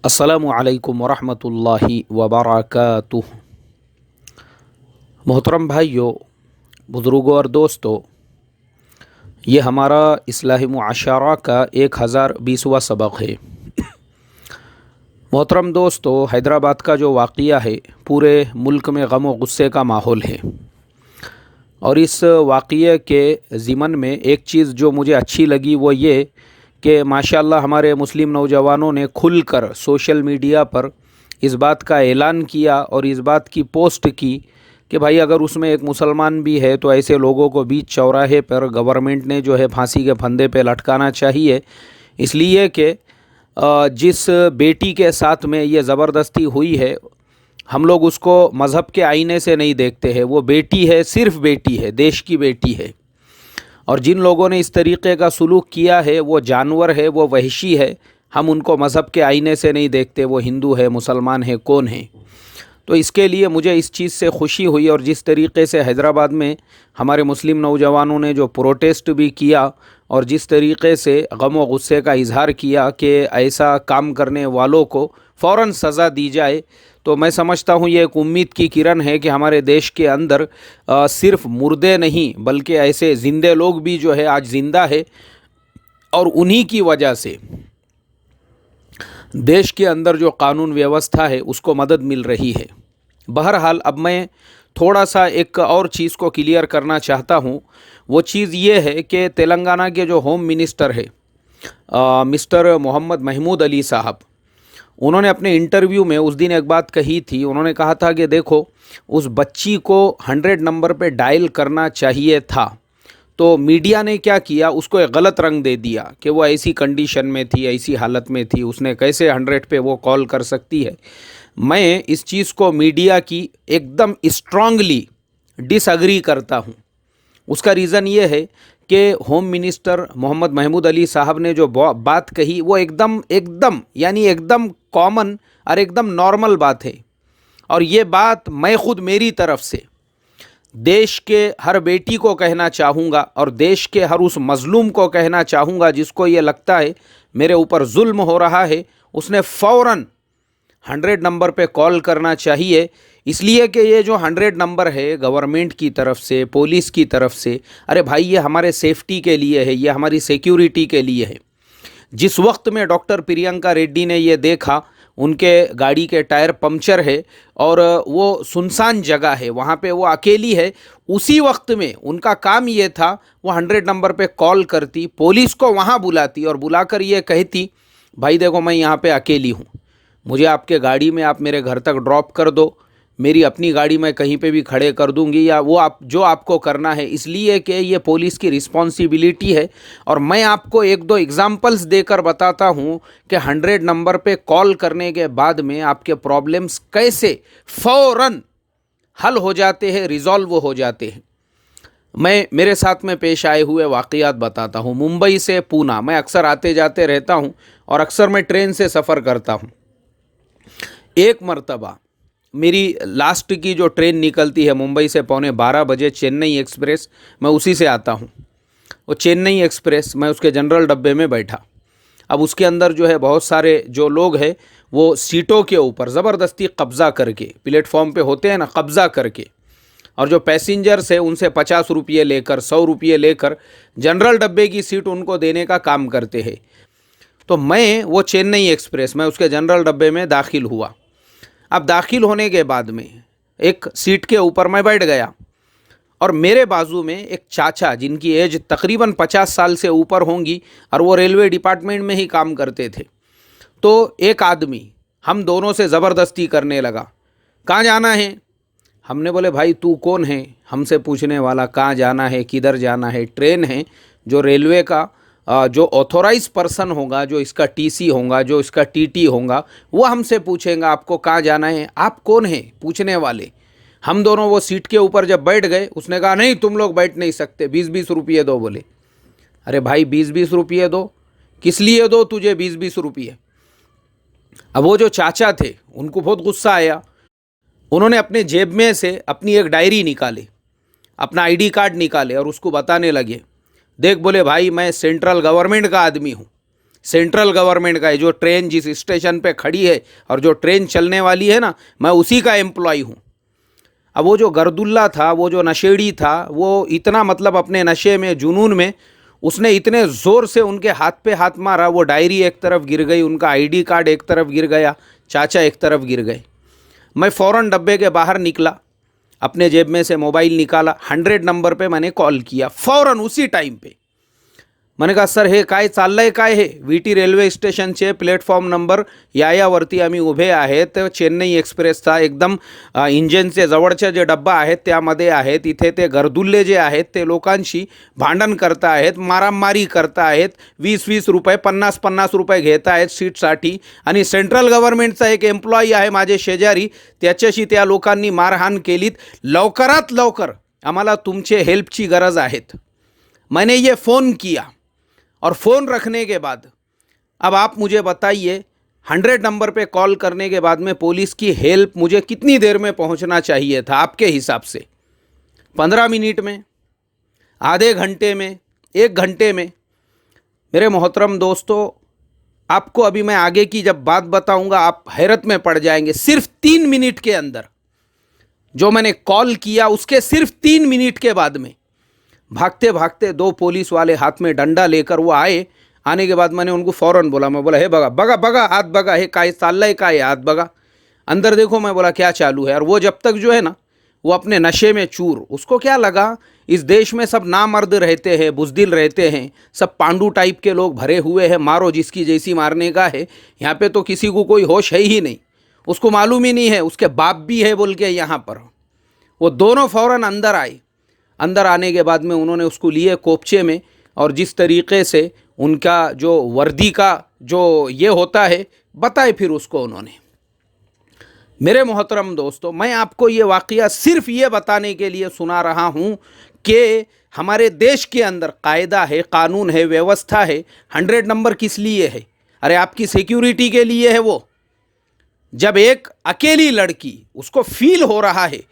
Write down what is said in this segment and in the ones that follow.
अस्सलामु अलैकुम वरहमतुल्लाहि वबरकातुह। मोहतरम भाइयों, बुज़ुर्गों और दोस्तों, ये हमारा इस्लाही मुआशरा का 1020वां सबक है। मोहतरम दोस्तों, हैदराबाद का जो वाक़या है, पूरे मुल्क में गम और गुस्से का माहौल है। और इस वाक़ये के ज़िमन में एक चीज़ जो मुझे अच्छी लगी वो ये कि माशाअल्लाह हमारे मुस्लिम नौजवानों ने खुलकर सोशल मीडिया पर इस बात का ऐलान किया और इस बात की पोस्ट की कि भाई अगर उसमें एक मुसलमान भी है तो ऐसे लोगों को बीच चौराहे पर गवर्नमेंट ने जो है फांसी के फंदे पे लटकाना चाहिए। इसलिए कि जिस बेटी के साथ में ये ज़बरदस्ती हुई है, हम लोग उसको मज़हब के आईने से नहीं देखते हैं। वो बेटी है, सिर्फ़ बेटी है, देश की बेटी है। और जिन लोगों ने इस तरीक़े का सलूक किया है वो जानवर है, वो वहशी है। हम उनको मज़हब के आईने से नहीं देखते, वो हिंदू है, मुसलमान है, कौन है। तो इसके लिए मुझे इस चीज़ से खुशी हुई। और जिस तरीक़े से हैदराबाद में हमारे मुस्लिम नौजवानों ने जो प्रोटेस्ट भी किया और जिस तरीक़े से गम व गुस्से का इजहार किया कि ऐसा काम करने वालों को फ़ौरन सज़ा दी जाए, तो मैं समझता हूँ ये एक उम्मीद की किरण है कि हमारे देश के अंदर सिर्फ मुर्दे नहीं बल्कि ऐसे ज़िंदे लोग भी जो है आज ज़िंदा है। और उन्हीं की वजह से देश के अंदर जो कानून व्यवस्था है उसको मदद मिल रही है। बहरहाल अब मैं थोड़ा सा एक और चीज़ को क्लियर करना चाहता हूँ। वो चीज़ ये है कि तेलंगाना के जो होम मिनिस्टर है मिस्टर मोहम्मद महमूद अली साहब, उन्होंने अपने इंटरव्यू में उस दिन एक बात कही थी। उन्होंने कहा था कि देखो, उस बच्ची को 100 नंबर पे डायल करना चाहिए था, तो मीडिया ने क्या किया, उसको एक गलत रंग दे दिया कि वो ऐसी कंडीशन में थी, ऐसी हालत में थी, उसने कैसे 100 पे वो कॉल कर सकती है। मैं इस चीज़ को मीडिया की एकदम स्ट्रांगली डिसएग्री करता हूँ। उसका रीज़न ये है कि होम मिनिस्टर मोहम्मद महमूद अली साहब ने जो बात कही वो एकदम एकदम यानी एकदम कॉमन और एकदम नॉर्मल बात है। और ये बात मैं खुद मेरी तरफ से देश के हर बेटी को कहना चाहूँगा और देश के हर उस मज़लूम को कहना चाहूँगा जिसको ये लगता है मेरे ऊपर जुल्म हो रहा है, उसने फ़ौरन 100 नंबर पे कॉल करना चाहिए। इसलिए कि ये जो 100 नंबर है गवर्नमेंट की तरफ से, पुलिस की तरफ से, अरे भाई ये हमारे सेफ्टी के लिए है, ये हमारी सिक्योरिटी के लिए है। जिस वक्त में डॉक्टर प्रियंका रेड्डी ने ये देखा, उनके गाड़ी के टायर पंक्चर है और वो सुनसान जगह है, वहाँ पे वो अकेली है, उसी वक्त में उनका काम ये था वो 100 नंबर पे कॉल करती, पुलिस को वहाँ बुलाती और बुलाकर ये कहती, भाई देखो मैं यहाँ पे अकेली हूँ, मुझे आपके गाड़ी में आप मेरे घर तक ड्रॉप कर दो, मेरी अपनी गाड़ी मैं कहीं पे भी खड़े कर दूंगी, या वो आप जो आपको करना है। इसलिए कि ये पुलिस की रिस्पॉन्सिबिलिटी है। और मैं आपको एक दो एग्जांपल्स देकर बताता हूँ कि 100 नंबर पे कॉल करने के बाद में आपके प्रॉब्लम्स कैसे फ़ौरन हल हो जाते हैं, रिजॉल्व हो जाते हैं। मैं मेरे साथ में पेश आए हुए वाक़यात बताता हूँ। मुंबई से पूना मैं अक्सर आते जाते रहता हूँ और अक्सर मैं ट्रेन से सफ़र करता हूँ। एक मर्तबा मेरी लास्ट की जो ट्रेन निकलती है मुंबई से 11:15 बजे, चेन्नई एक्सप्रेस, मैं उसी से आता हूँ। वो चेन्नई एक्सप्रेस, मैं उसके जनरल डब्बे में बैठा। अब उसके अंदर जो है बहुत सारे जो लोग हैं वो सीटों के ऊपर ज़बरदस्ती कब्ज़ा करके, प्लेटफॉर्म पे होते हैं ना, कब्ज़ा करके, और जो पैसेंजर्स है उनसे 50 रुपये लेकर, 100 रुपये लेकर जनरल डब्बे की सीट उनको देने का काम करते हैं। तो मैं वो चेन्नई एक्सप्रेस, मैं उसके जनरल डब्बे में दाखिल हुआ। अब दाखिल होने के बाद में एक सीट के ऊपर मैं बैठ गया और मेरे बाजू में एक चाचा जिनकी एज तकरीबन 50 साल से ऊपर होंगी और वो रेलवे डिपार्टमेंट में ही काम करते थे। तो एक आदमी हम दोनों से ज़बरदस्ती करने लगा, कहाँ जाना है। हमने बोले भाई तू कौन है हमसे पूछने वाला, कहाँ जाना है, किधर जाना है। ट्रेन है, जो रेलवे का जो ऑथोराइज पर्सन होगा, जो इसका टीसी होगा, जो इसका टीटी होगा, वो हमसे पूछेगा आपको कहाँ जाना है, आप कौन हैं पूछने वाले। हम दोनों वो सीट के ऊपर जब बैठ गए, उसने कहा नहीं तुम लोग बैठ नहीं सकते, 20-20 रुपये दो। बोले अरे भाई 20-20 रुपये दो, किस लिए दो तुझे 20-20 रुपये। अब वो जो चाचा थे उनको बहुत गुस्सा आया। उन्होंने अपने जेब में से अपनी एक डायरी निकाली, अपना आईडी कार्ड निकाले और उसको बताने लगे, देख बोले भाई मैं सेंट्रल गवर्नमेंट का आदमी हूँ, सेंट्रल गवर्नमेंट का है। जो ट्रेन जिस स्टेशन पे खड़ी है और जो ट्रेन चलने वाली है ना, मैं उसी का एम्प्लॉय हूँ। अब वो जो गर्दुल्ला था, वो जो नशेड़ी था, वो इतना मतलब अपने नशे में, जुनून में, उसने इतने ज़ोर से उनके हाथ पे हाथ मारा, वो डायरी एक तरफ गिर गई, उनका आईडी कार्ड एक तरफ गिर गया, चाचा एक तरफ गिर गए। मैं फ़ौरन डब्बे के बाहर निकला, अपने जेब में से मोबाइल निकाला, 100 नंबर पे मैंने कॉल किया फ़ौरन उसी टाइम पे। मैंने कहा सर हे काय चाललंय काय हे, VT रेल्वे स्टेशनचे प्लॅटफॉर्म नंबर यायावरती आम्ही उभे आहेत, चेन्नई एक्सप्रेसचा एकदम इंजिनचे जवळचे जे डब्बा आहेत त्यामध्ये आहेत, इथे ते गर्दुल्ले जे आहेत ते लोकांशी भांडण करत आहेत, मारामारी करत आहेत, 20-20 रुपये 50-50 रुपये घेत आहेत सीटसाठी, आणि सेंट्रल गव्हर्नमेंटचा एक एम्प्लॉई आहे माझे शेजारी, त्याच्याशी त्या लोकांनी मारहाण केलीत, लवकरात लवकर आम्हाला तुमचे हेल्पची गरज आहेत। मैंने ये फ़ोन किया और फ़ोन रखने के बाद अब आप मुझे बताइए 100 नंबर पे कॉल करने के बाद में पुलिस की हेल्प मुझे कितनी देर में पहुंचना चाहिए था आपके हिसाब से? 15 मिनट में, आधे घंटे में, 1 घंटे में? मेरे मोहतरम दोस्तों, आपको अभी मैं आगे की जब बात बताऊंगा आप हैरत में पड़ जाएंगे। सिर्फ 3 मिनट के अंदर जो मैंने कॉल किया उसके सिर्फ 3 मिनट के बाद में भागते भागते 2 पुलिस वाले हाथ में डंडा लेकर वो आए। आने के बाद मैंने उनको फ़ौरन बोला, मैं बोला हे बगा बगा बगा हाथ बगा, हे काय चाललंय काय, हाथ बगा, अंदर देखो। मैं बोला क्या चालू है? और वो जब तक जो है ना वो अपने नशे में चूर, उसको क्या लगा इस देश में सब नामर्द रहते हैं, बुज़दिल रहते हैं, सब पांडू टाइप के लोग भरे हुए हैं, मारो जिसकी जैसी मारने का है। यहाँ पे तो किसी को कोई होश है ही नहीं, उसको मालूम ही नहीं है उसके बाप भी है बोल के यहाँ पर। वो दोनों फ़ौरन अंदर आए। अंदर आने के बाद में उन्होंने उसको लिए कोपचे में, और जिस तरीक़े से उनका जो वर्दी का जो ये होता है बताए फिर उसको उन्होंने। मेरे मोहतरम दोस्तों, मैं आपको ये वाक़या सिर्फ ये बताने के लिए सुना रहा हूँ कि हमारे देश के अंदर कायदा है, कानून है, व्यवस्था है। 100 नंबर किस लिए है? अरे आपकी सिक्योरिटी के लिए है। वो जब एक अकेली लड़की, उसको फील हो रहा है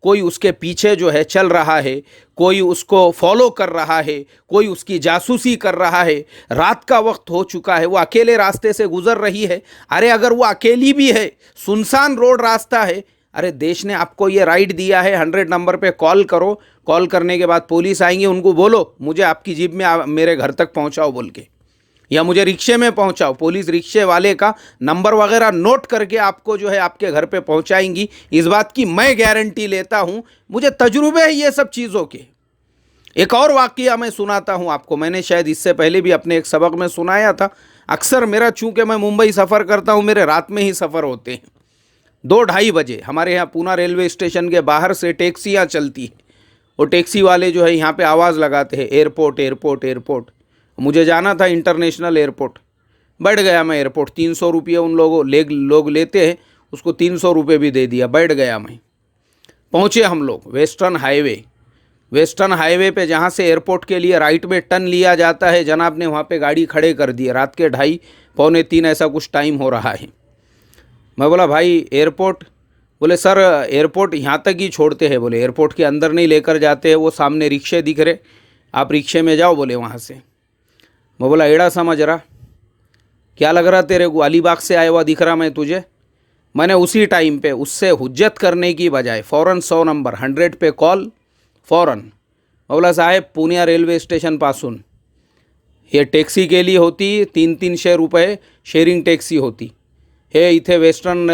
कोई उसके पीछे जो है चल रहा है, कोई उसको फॉलो कर रहा है, कोई उसकी जासूसी कर रहा है, रात का वक्त हो चुका है, वो अकेले रास्ते से गुजर रही है। अरे अगर वो अकेली भी है, सुनसान रोड रास्ता है, अरे देश ने आपको ये राइट दिया है 100 नंबर पे कॉल करो, कॉल करने के बाद पुलिस आएंगे, उनको बोलो मुझे आपकी जीप में मेरे घर तक पहुंचाओ बोल के, या मुझे रिक्शे में पहुंचाओ। पुलिस रिक्शे वाले का नंबर वगैरह नोट करके आपको जो है आपके घर पे पहुंचाएंगी। इस बात की मैं गारंटी लेता हूं, मुझे तजुर्बे है ये सब चीज़ों के। एक और वाक़या मैं सुनाता हूं आपको, मैंने शायद इससे पहले भी अपने एक सबक में सुनाया था। अक्सर मेरा, चूँकि मैं मुंबई सफ़र करता हूँ, मेरे रात में ही सफ़र होते हैं। 2-2:30 बजे हमारे यहाँ पूना रेलवे स्टेशन के बाहर से टैक्सियाँ चलती हैं। वो टैक्सी वाले जो है यहाँ पर आवाज़ लगाते हैं एयरपोर्ट एयरपोर्ट एयरपोर्ट। मुझे जाना था इंटरनेशनल एयरपोर्ट। बैठ गया मैं एयरपोर्ट, 300 रुपये उन लोग लेते हैं, उसको 300 रुपये भी दे दिया। बैठ गया मैं। पहुँचे हम लोग वेस्टर्न हाईवे पे, जहाँ से एयरपोर्ट के लिए राइट में टर्न लिया जाता है। जनाब ने वहाँ पे गाड़ी खड़े कर दी। रात के 2:30 पौने 3 ऐसा कुछ टाइम हो रहा है। मैं बोला भाई एयरपोर्ट? बोले सर एयरपोर्ट यहाँ तक ही छोड़ते हैं, बोले एयरपोर्ट के अंदर नहीं लेकर जाते हैं, वो सामने रिक्शे दिख रहे, आप रिक्शे में जाओ बोले वहाँ से। मैं बोला एड़ा समझ रहा, क्या लग रहा तेरे को अलीबाग से आया हुआ दिख रहा मैं तुझे? मैंने उसी टाइम पे उससे हुज्जत करने की बजाय फ़ौरन 100 नंबर 100 पे कॉल फ़ौरन। मैं बोला साहेब पुणे रेल्वे स्टेशन पासून हे टॅक्सी केली होती 300-300 रुपये शेअरिंग टॅक्सी होती। हे इथे वेस्टर्न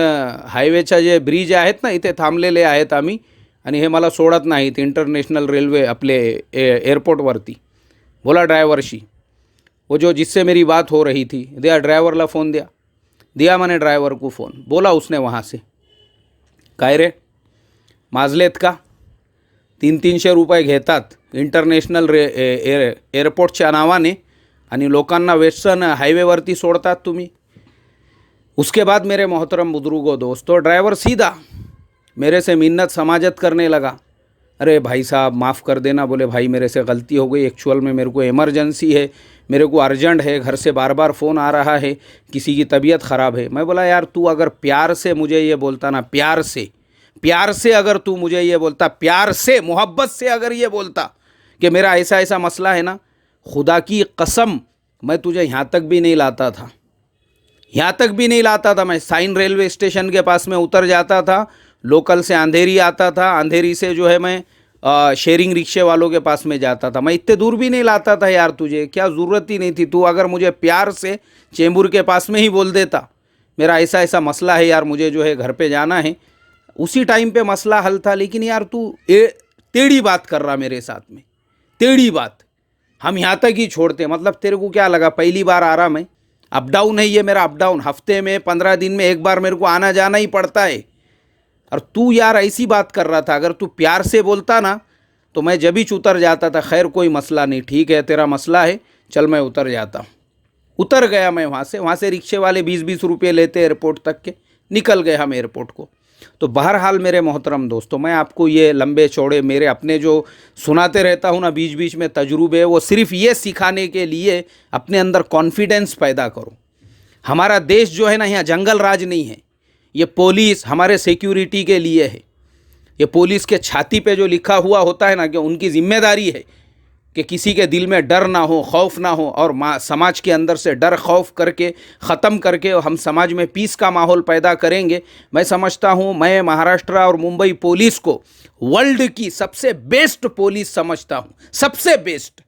हायवेच्या जे ब्रिज आहेत ना, इथे थांबलेले आहेत आम्ही, आणि हे मला सोडत नाहीत इंटरनॅशनल रेल्वे आपले एयरपोर्टवरती। बोला ड्रायव्हरशी, वो जो जिससे मेरी बात हो रही थी, दिया ड्राइवर फ़ोन दिया मैंने ड्राइवर को फ़ोन। बोला उसने वहाँ से, काय रे माजलेत का? 300-300 रुपये घेतात इंटरनॅशनल एयरपोर्टच्या नावाने आणि लोकांना वेस्टर्न हाईवेवरती सोडतात तुम्ही। उसके बाद मेरे मोहतरम बुजुर्गों दोस्तों, ड्राइवर सीधा मेरे से मिन्नत समाजत करने लगा। अरे भाई साहब माफ़ कर देना, बोले भाई मेरे से गलती हो गई, एक्चुअल में मेरे को इमरजेंसी है, मेरे को अर्जेंट है, घर से बार बार फ़ोन आ रहा है, किसी की तबीयत ख़राब है। मैं बोला यार तू अगर प्यार से मुझे ये बोलता ना, प्यार से अगर तू मुझे ये बोलता, प्यार से मोहब्बत से अगर ये बोलता कि मेरा ऐसा ऐसा मसला है ना, खुदा की कसम मैं तुझे यहाँ तक भी नहीं लाता था, यहाँ तक भी नहीं लाता था। मैं साइन रेलवे स्टेशन के पास में उतर जाता था, लोकल से अंधेरी आता था, अंधेरी से जो है मैं शेयरिंग रिक्शे वालों के पास में जाता था। मैं इतने दूर भी नहीं लाता था यार, तुझे क्या ज़रूरत ही नहीं थी। तू अगर मुझे प्यार से चेंबूर के पास में ही बोल देता, मेरा ऐसा ऐसा मसला है यार, मुझे जो है घर पे जाना है, उसी टाइम पे मसला हल था। लेकिन यार तू टेढ़ी बात कर रहा मेरे साथ में, टेढ़ी बात। हम यहाँ तक ही छोड़ते, मतलब तेरे को क्या लगा पहली बार आ रहा मैं? अप डाउन है ये मेरा, अप डाउन। हफ्ते में 15 दिन में एक बार मेरे को आना जाना ही पड़ता है। और तू यार ऐसी बात कर रहा था, अगर तू प्यार से बोलता ना तो मैं जब ही उतर जाता था, खैर कोई मसला नहीं, ठीक है तेरा मसला है, चल मैं उतर जाता हूँ। उतर गया मैं वहाँ से रिक्शे वाले 20-20 रुपये लेते एयरपोर्ट तक के, निकल गए हम एयरपोर्ट को। तो बहरहाल मेरे मोहतरम दोस्तों, मैं आपको ये लंबे चौड़े मेरे अपने जो सुनाते रहता हूँ ना बीच बीच में तजुर्बे, वो सिर्फ ये सिखाने के लिए अपने अंदर कॉन्फिडेंस पैदा करो। हमारा देश जो है ना, यहाँ जंगल राज नहीं है। ये पुलिस हमारे सिक्योरिटी के लिए है। ये पुलिस के छाती पे जो लिखा हुआ होता है ना कि उनकी जिम्मेदारी है कि किसी के दिल में डर ना हो, खौफ ना हो, और समाज के अंदर से डर खौफ करके ख़त्म करके हम समाज में पीस का माहौल पैदा करेंगे। मैं समझता हूँ, मैं महाराष्ट्र और मुंबई पुलिस को वर्ल्ड की सबसे बेस्ट पुलिस समझता हूँ, सबसे बेस्ट।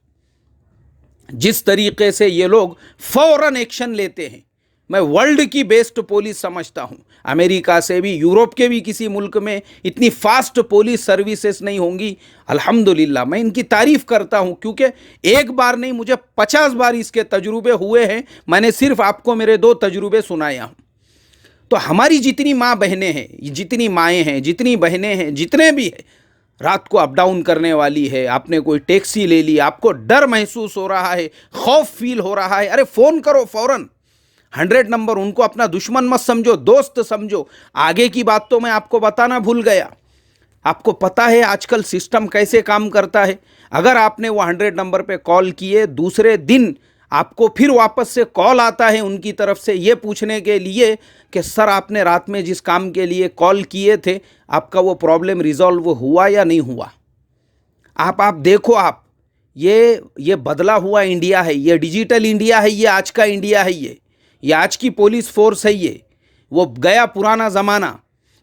जिस तरीके से ये लोग फौरन एक्शन लेते हैं, मैं वर्ल्ड की बेस्ट पुलिस समझता हूँ। अमेरिका से भी, यूरोप के भी किसी मुल्क में इतनी फास्ट पुलिस सर्विसेज नहीं होंगी। अल्हम्दुलिल्लाह मैं इनकी तारीफ़ करता हूँ, क्योंकि एक बार नहीं, मुझे 50 बार इसके तजुर्बे हुए हैं। मैंने सिर्फ आपको मेरे 2 तजुर्बे सुनाया हूँ। तो हमारी जितनी माँ बहनें हैं, जितनी माएँ हैं, जितनी बहनें हैं, जितने भी हैं, रात को अप डाउन करने वाली है, आपने कोई टैक्सी ले ली, आपको डर महसूस हो रहा है, खौफ फील हो रहा है, अरे फ़ोन करो फ़ौरन 100 नंबर। उनको अपना दुश्मन मत समझो, दोस्त समझो। आगे की बात तो मैं आपको बताना भूल गया। आपको पता है आजकल सिस्टम कैसे काम करता है। अगर आपने वो 100 नंबर पे कॉल किए, दूसरे दिन आपको फिर वापस से कॉल आता है उनकी तरफ से ये पूछने के लिए कि सर आपने रात में जिस काम के लिए कॉल किए थे, आपका वो प्रॉब्लम रिजॉल्व हुआ या नहीं हुआ। आप देखो, आप ये बदला हुआ इंडिया है, ये डिजिटल इंडिया है, ये आज का इंडिया है, ये आज की पुलिस फोर्स है, ये वो गया पुराना ज़माना।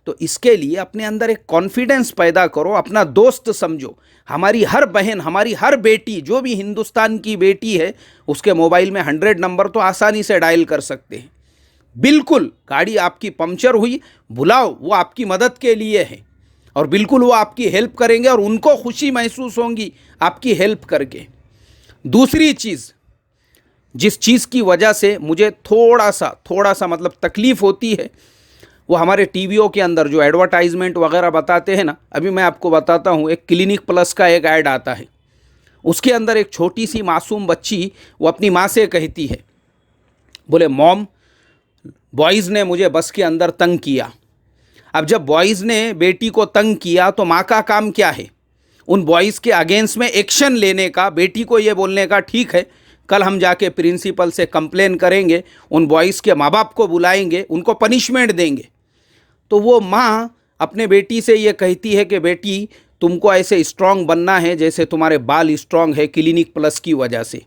तो इसके लिए अपने अंदर एक कॉन्फिडेंस पैदा करो, अपना दोस्त समझो। हमारी हर बहन, हमारी हर बेटी, जो भी हिंदुस्तान की बेटी है, उसके मोबाइल में 100 नंबर तो आसानी से डायल कर सकते हैं। बिल्कुल, गाड़ी आपकी पंक्चर हुई, बुलाओ, वो आपकी मदद के लिए है और बिल्कुल वो आपकी हेल्प करेंगे और उनको खुशी महसूस होंगी आपकी हेल्प करके। दूसरी चीज़, जिस चीज़ की वजह से मुझे थोड़ा सा मतलब तकलीफ़ होती है, वो हमारे टीवीओ के अंदर जो एडवर्टाइजमेंट वगैरह बताते हैं ना। अभी मैं आपको बताता हूँ, एक क्लिनिक प्लस का एक ऐड आता है, उसके अंदर एक छोटी सी मासूम बच्ची वो अपनी माँ से कहती है, बोले मॉम, बॉयज़ ने मुझे बस के अंदर तंग किया। अब जब बॉयज़ ने बेटी को तंग किया तो माँ का काम क्या है? उन बॉयज़ के अगेंस्ट में एक्शन लेने का, बेटी को ये बोलने का ठीक है कल हम जाके प्रिंसिपल से कंप्लेन करेंगे, उन बॉयज़ के माँ बाप को बुलाएंगे, उनको पनिशमेंट देंगे। तो वो माँ अपने बेटी से ये कहती है कि बेटी तुमको ऐसे स्ट्रांग बनना है जैसे तुम्हारे बाल स्ट्रांग है क्लिनिक प्लस की वजह से।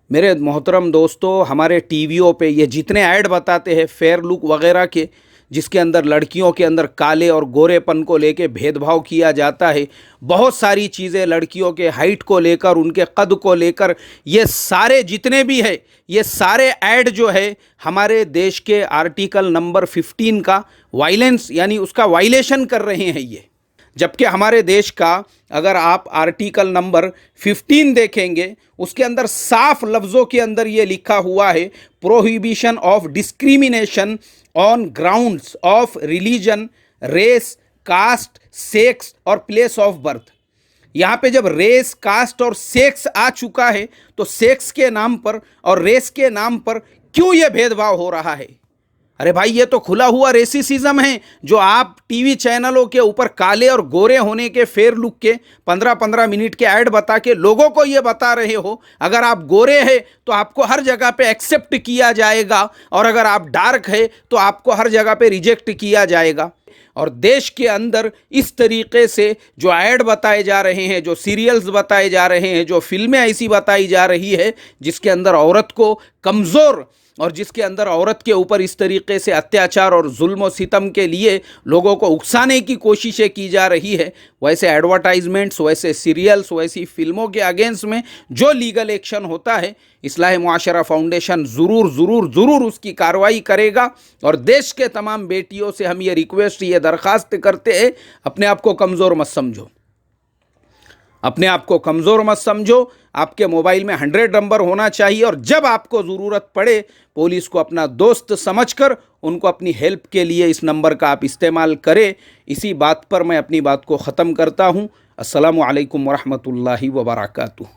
मेरे मोहतरम दोस्तों, हमारे टीवीओ पे ये जितने ऐड बताते हैं फेयर लुक वगैरह के, जिसके अंदर लड़कियों के अंदर काले और गोरेपन को लेके भेदभाव किया जाता है, बहुत सारी चीज़ें लड़कियों के हाइट को लेकर, उनके कद को लेकर, ये सारे जितने भी है, ये सारे ऐड जो है हमारे देश के आर्टिकल नंबर 15 का वायलेंस यानी उसका वायलेशन कर रहे हैं ये। जबकि हमारे देश का अगर आप आर्टिकल नंबर 15 देखेंगे, उसके अंदर साफ लफ्ज़ों के अंदर ये लिखा हुआ है, prohibition of discrimination on grounds of religion, race, caste, sex और प्लेस ऑफ बर्थ। यहाँ पे जब रेस, कास्ट और सेक्स आ चुका है तो सेक्स के नाम पर और रेस के नाम पर क्यों ये भेदभाव हो रहा है? अरे भाई, ये तो खुला हुआ रेसिज्म है जो आप टीवी चैनलों के ऊपर काले और गोरे होने के फेयर लुक के 15-15 मिनट के ऐड बता के लोगों को ये बता रहे हो अगर आप गोरे हैं तो आपको हर जगह पे एक्सेप्ट किया जाएगा और अगर आप डार्क है तो आपको हर जगह पे रिजेक्ट किया जाएगा। और देश के अंदर इस तरीके से जो ऐड बताए जा रहे हैं, जो सीरियल्स बताए जा रहे हैं, जो फिल्में ऐसी बताई जा रही है जिसके अंदर औरत को कमज़ोर और जिसके अंदर औरत के ऊपर इस तरीके से अत्याचार और जुल्म और सितम के लिए लोगों को उकसाने की कोशिशें की जा रही है, वैसे एडवर्टाइजमेंट्स, वैसे सीरियल्स, वैसी फिल्मों के अगेंस्ट में जो लीगल एक्शन होता है, इस्लाह मुआशरा फाउंडेशन ज़रूर ज़रूर ज़रूर उसकी कार्रवाई करेगा। और देश के तमाम बेटियों से हम ये रिक्वेस्ट, ये दरख्वास्त करते हैं, अपने आप को कमज़ोर मत समझो, अपने आप को कमज़ोर मत समझो। आपके मोबाइल में 100 नंबर होना चाहिए और जब आपको ज़रूरत पड़े पुलिस को अपना दोस्त समझकर उनको अपनी हेल्प के लिए इस नंबर का आप इस्तेमाल करें। इसी बात पर मैं अपनी बात को ख़त्म करता हूँ। अस्सलामु अलैकुम वरहमतुल्लाहि वबरकातुहू।